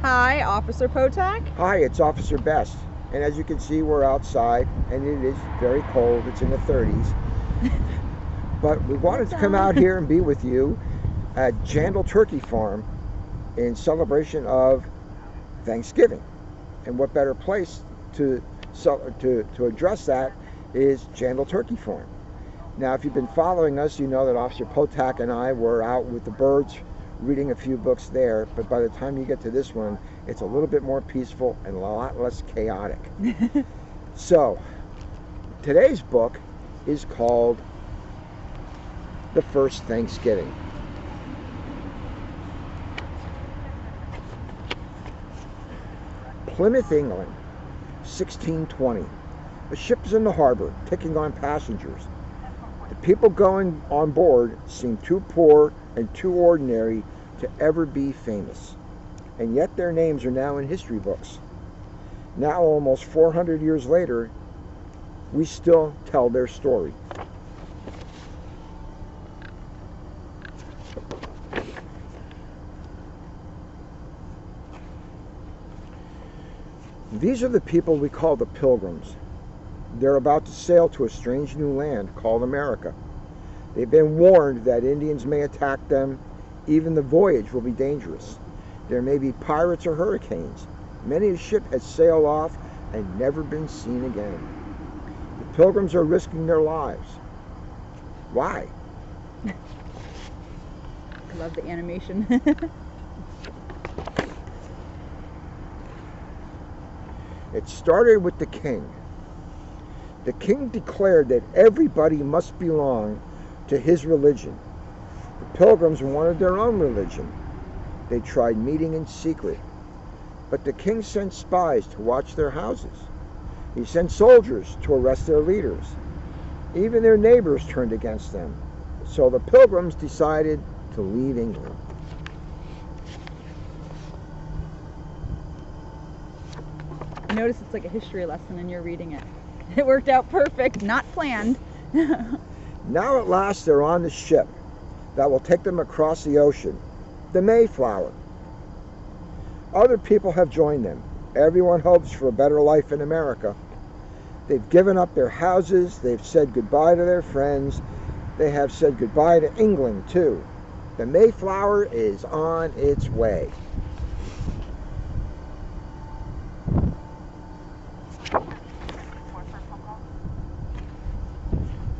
Hi, Officer Potak. Hi, it's Officer Best. And as you can see, we're outside and it is very cold. It's in the 30s. But we wanted to come out here and be with you at Jandal Turkey Farm in celebration of Thanksgiving. And what better place to address that is Jandal Turkey Farm. Now, if you've been following us, you know that Officer Potak and I were out with the birds reading a few books there, but by the time you get to this one, it's a little bit more peaceful and a lot less chaotic. So, today's book is called The First Thanksgiving. Plymouth, England, 1620. A ship is in the harbor, taking on passengers. The people going on board seem too poor and too ordinary to ever be famous. And yet their names are now in history books. Now, almost 400 years later, we still tell their story. These are the people we call the Pilgrims. They're about to sail to a strange new land called America. They've been warned that Indians may attack them. Even the voyage will be dangerous. There may be pirates or hurricanes. Many a ship has sailed off and never been seen again. The Pilgrims are risking their lives. Why? I love the animation. It started with the king. The king declared that everybody must belong to his religion. The Pilgrims wanted their own religion. They tried meeting in secret, but the king sent spies to watch their houses. He sent soldiers to arrest their leaders. Even their neighbors turned against them. So the Pilgrims decided to leave England. Notice it's like a history lesson and you're reading it. It worked out perfect, not planned. Now at last they're on the ship that will take them across the ocean, the Mayflower. Other people have joined them. Everyone hopes for a better life in America. They've given up their houses, they've said goodbye to their friends, they have said goodbye to England too. The Mayflower is on its way.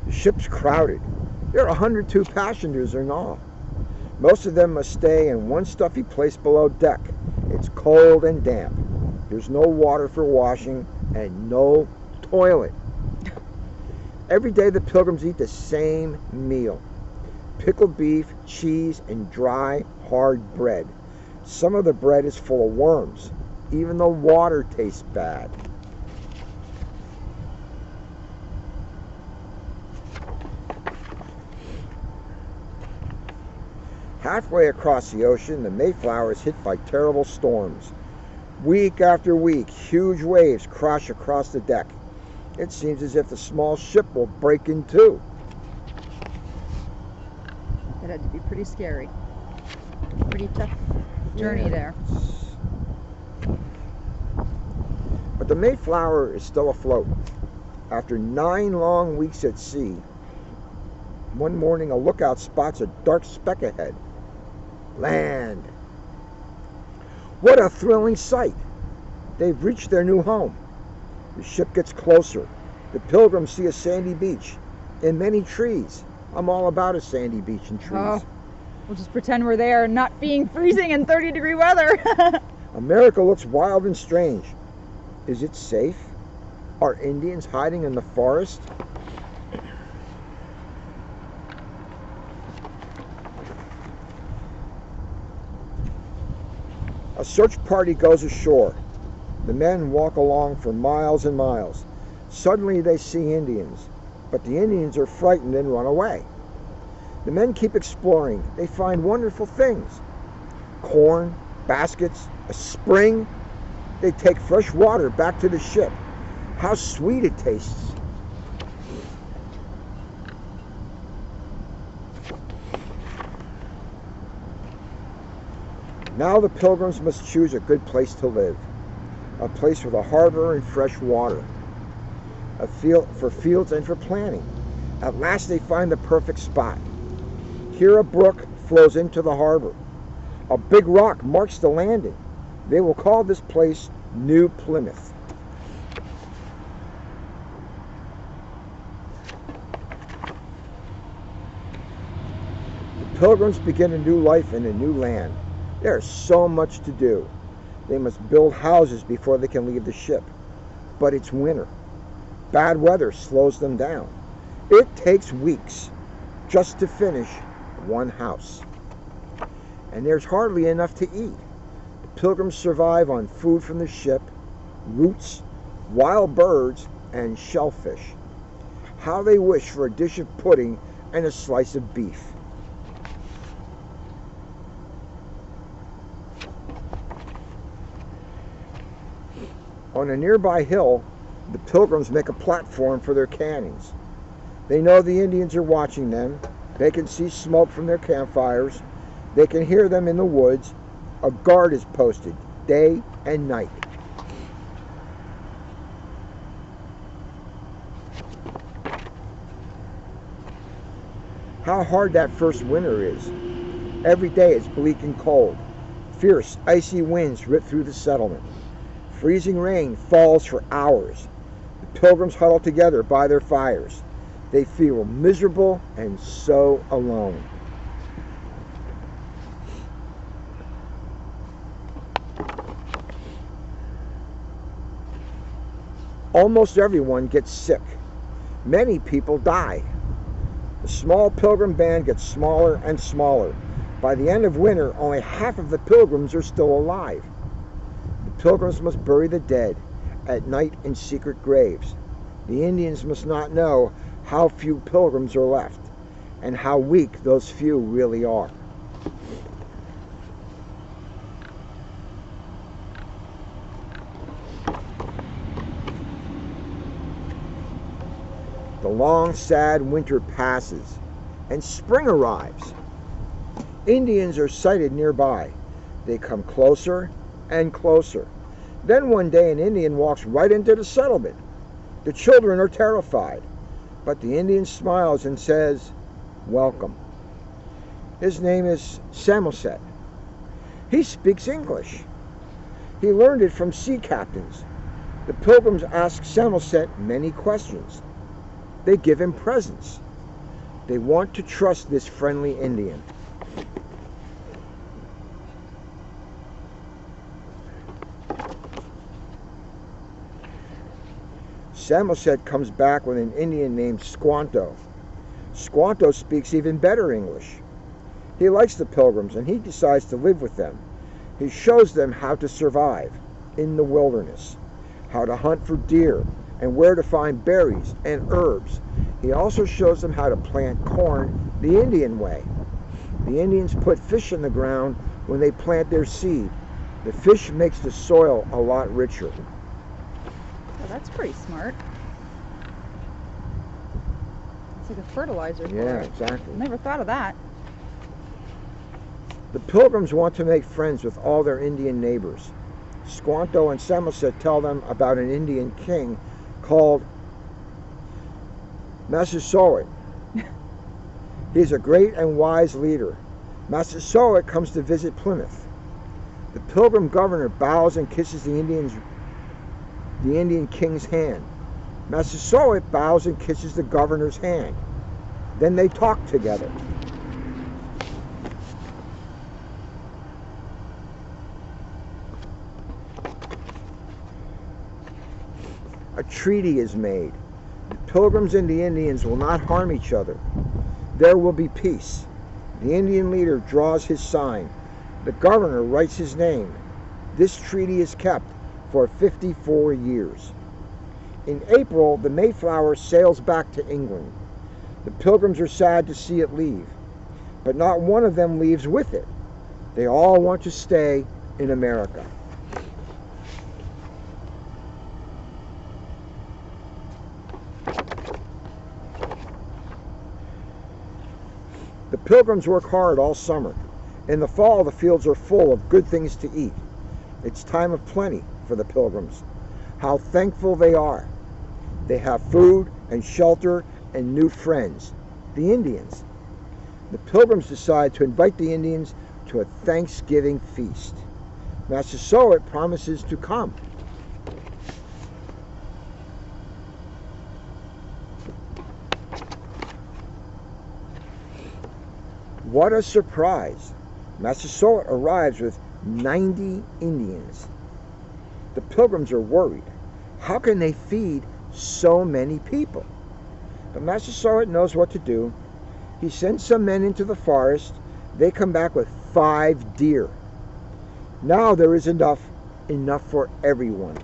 The ship's crowded. There are 102 passengers in all. Most of them must stay in one stuffy place below deck. It's cold and damp. There's no water for washing and no toilet. Every day the Pilgrims eat the same meal: pickled beef, cheese, and dry, hard bread. Some of the bread is full of worms. Even the water tastes bad. Halfway across the ocean, the Mayflower is hit by terrible storms. Week after week, huge waves crash across the deck. It seems as if the small ship will break in two. It had to be pretty scary. Pretty tough journey there. But the Mayflower is still afloat. After 9 long weeks at sea, one morning a lookout spots a dark speck ahead. Land. What a thrilling sight. They've reached their new home. The ship gets closer. The Pilgrims see a sandy beach and many trees. I'm all about a sandy beach and trees. Oh, we'll just pretend we're there, not being freezing in 30-degree weather. America looks wild and strange. Is it safe? Are Indians hiding in the forest? A search party goes ashore. The men walk along for miles and miles. Suddenly they see Indians, but the Indians are frightened and run away. The men keep exploring. They find wonderful things: corn, baskets, a spring. They take fresh water back to the ship. How sweet it tastes. Now the pilgrims must choose a good place to live, a place with a harbor and fresh water, a field for fields and for planting. At last they find the perfect spot. Here a brook flows into the harbor. A big rock marks the landing. They will call this place New Plymouth. The pilgrims begin a new life in a new land. There is so much to do. They must build houses before they can leave the ship. But it's winter. Bad weather slows them down. It takes weeks just to finish one house. And there's hardly enough to eat. The pilgrims survive on food from the ship, roots, wild birds, and shellfish. How they wish for a dish of pudding and a slice of beef. On a nearby hill, the pilgrims make a platform for their cannons. They know the Indians are watching them. They can see smoke from their campfires. They can hear them in the woods. A guard is posted day and night. How hard that first winter is. Every day it's bleak and cold. Fierce, icy winds rip through the settlement. Freezing rain falls for hours. The pilgrims huddle together by their fires. They feel miserable and so alone. Almost everyone gets sick. Many people die. The small pilgrim band gets smaller and smaller. By the end of winter, only half of the pilgrims are still alive. The pilgrims must bury the dead at night in secret graves. The Indians must not know how few pilgrims are left and how weak those few really are. The long, sad winter passes, and spring arrives. Indians are sighted nearby. They come closer and closer. Then one day an Indian walks right into the settlement. The children are terrified, but the Indian smiles and says, "Welcome." His name is Samoset. He speaks English. He learned it from sea captains. The pilgrims ask Samoset many questions. They give him presents. They want to trust this friendly Indian. Samoset comes back with an Indian named Squanto. Squanto speaks even better English. He likes the pilgrims and he decides to live with them. He shows them how to survive in the wilderness, how to hunt for deer, and where to find berries and herbs. He also shows them how to plant corn the Indian way. The Indians put fish in the ground when they plant their seed. The fish makes the soil a lot richer. Well, that's pretty smart. It's like a fertilizer for Yeah, it. exactly. Never thought of that. The pilgrims want to make friends with all their Indian neighbors. Squanto and Samoset tell them about an Indian king called Massasoit. He's a great and wise leader. Massasoit comes to visit Plymouth. The pilgrim governor bows and kisses the Indian king's hand. Massasoit bows and kisses the governor's hand. Then they talk together. A treaty is made. The pilgrims and the Indians will not harm each other. There will be peace. The Indian leader draws his sign. The governor writes his name. This treaty is kept for 54 years. In April, the Mayflower sails back to England. The pilgrims are sad to see it leave, but not one of them leaves with it. They all want to stay in America. The pilgrims work hard all summer. In the fall, the fields are full of good things to eat. It's time of plenty for the pilgrims. How thankful they are. They have food and shelter and new friends, the Indians. The pilgrims decide to invite the Indians to a Thanksgiving feast. Massasoit promises to come. What a surprise! Massasoit arrives with 90 Indians. The pilgrims are worried. How can they feed so many people? But Massasoit knows what to do. He sends some men into the forest. They come back with 5 deer. Now there is enough for everyone.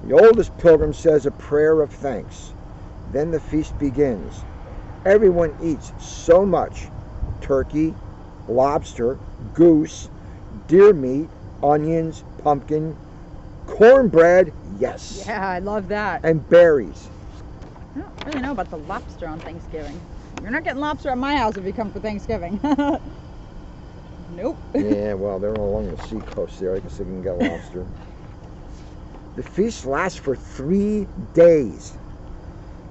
The oldest pilgrim says a prayer of thanks. Then the feast begins. Everyone eats so much: turkey, lobster, goose, deer meat, onions, pumpkin, cornbread, yes. Yeah, I love that. And berries. I don't really know about the lobster on Thanksgiving. You're not getting lobster at my house if you come for Thanksgiving. Nope. Yeah, well, they're along the seacoast there. I guess they can get lobster. The feast lasts for 3 days.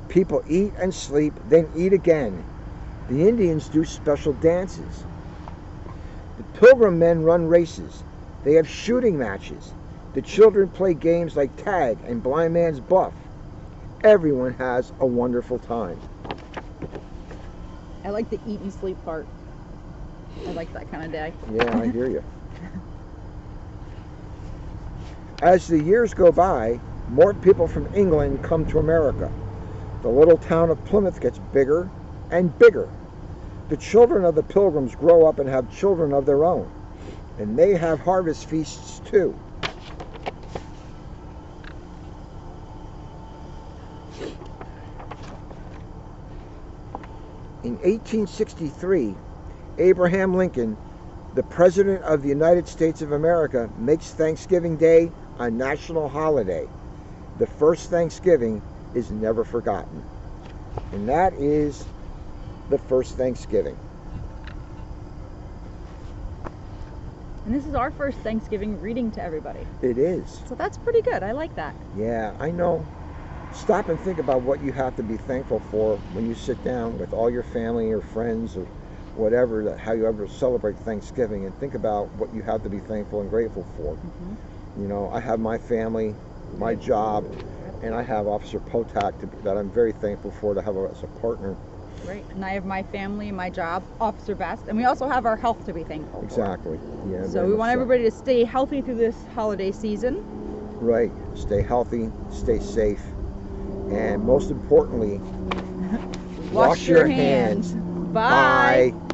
People eat and sleep, then eat again. The Indians do special dances. The pilgrim men run races. They have shooting matches. The children play games like tag and blind man's buff. Everyone has a wonderful time. I like the eat and sleep part. I like that kind of day. Yeah, I hear you. As the years go by, more people from England come to America. The little town of Plymouth gets bigger and bigger. The children of the pilgrims grow up and have children of their own. And they have harvest feasts too. In 1863, Abraham Lincoln, the President of the United States of America, makes Thanksgiving Day a national holiday. The first Thanksgiving is never forgotten. And that is the first Thanksgiving. And this is our first Thanksgiving reading to everybody. It is. So that's pretty good. I like that. Yeah, I know. Stop and think about what you have to be thankful for when you sit down with all your family or friends or whatever, how you ever celebrate Thanksgiving, and think about what you have to be thankful and grateful for. You know, I have my family, my job, and I have Officer Potak that I'm very thankful for to have as a partner. Right. And I have my family, my job, Officer Best, and we also have our health to be thankful for. Exactly. Yeah. So we want everybody to stay healthy through this holiday season. Right. Stay healthy, stay safe, and most importantly, wash your hands. Bye. Bye.